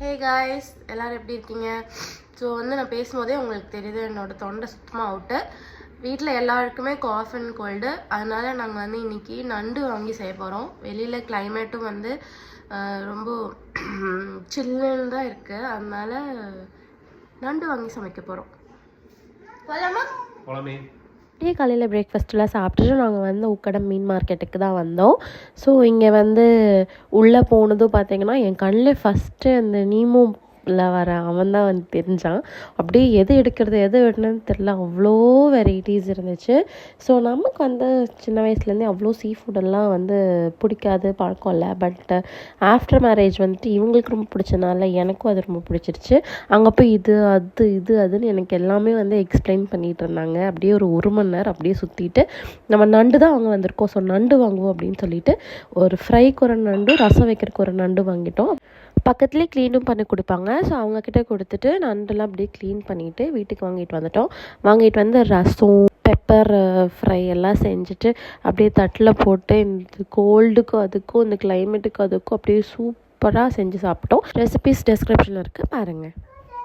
Hey guys, எல்லோரும் எப்படி இருக்கீங்க? ஸோ நான் பேசும்போதே உங்களுக்கு தெரியுது என்னோடய தொண்டை சுத்தமாக அவுட்டு. வீட்டில் எல்லாருக்குமே காஃப் அண்ட் கோல்டு. அதனால் நாங்கள் இன்றைக்கி நண்டு வாங்கி செய்ய போகிறோம். வெளியில் கிளைமேட்டும் ரொம்ப சில்லுன்னு தான் இருக்குது. அதனால் நண்டு வாங்கி சமைக்க போகிறோம். போலாமா? அப்படியே காலையில் பிரேக்ஃபாஸ்ட்டெலாம் சாப்பிட்டுட்டு நாங்கள் உக்கடம் மீன் மார்க்கெட்டுக்கு தான் வந்தோம். ஸோ இங்கே உள்ளே போனதும் பார்த்தீங்கன்னா என் கண்ணில் ஃபஸ்ட்டு அந்த நீமோவில் வர அவன் தான் தெரிஞ்சான். அப்படியே எது எடுக்கிறது எது விடணும்னு தெரில, அவ்வளோ வெரைட்டிஸ் இருந்துச்சு. ஸோ நமக்கு சின்ன வயசுலேருந்தே அவ்வளோ சீ ஃபுட்டெல்லாம் பிடிக்காது, பழக்கம் இல்லை. பட் ஆஃப்டர் மேரேஜ் இவங்களுக்கு ரொம்ப பிடிச்சனால எனக்கும் அது ரொம்ப பிடிச்சிருச்சு. அங்கே போய் இது அதுன்னு எனக்கு எல்லாமே எக்ஸ்பிளைன் பண்ணிகிட்டு இருந்தாங்க. அப்படியே ஒரு மணி நேரம் அப்படியே சுற்றிட்டு நம்ம நண்டு தான் அங்கே வந்திருக்கோம். ஸோ நண்டு வாங்குவோம் அப்படின்னு சொல்லிட்டு ஒரு ஃப்ரைக்கு ஒரு நண்டு, ரசம் வைக்கிறதுக்கு ஒரு நண்டு வாங்கிட்டோம். பக்கத்துலேயே க்ளீனும் பண்ணி கொடுப்பாங்க. ஸோ அவங்கக்கிட்ட கொடுத்துட்டு நண்டெல்லாம் அப்படியே க்ளீன் பண்ணிவிட்டு வீட்டுக்கு வாங்கிட்டு ரசம், பெப்பர் ஃப்ரை எல்லாம் செஞ்சுட்டு அப்படியே தட்டில் போட்டு இந்த கோல்டுக்கும் அதுக்கும் இந்த கிளைமேட்டுக்கும் அதுக்கும் அப்படியே சூப்பராக செஞ்சு சாப்பிட்டோம். ரெசிபீஸ் டிஸ்கிரிப்ஷனில் இருக்குது, பாருங்கள்.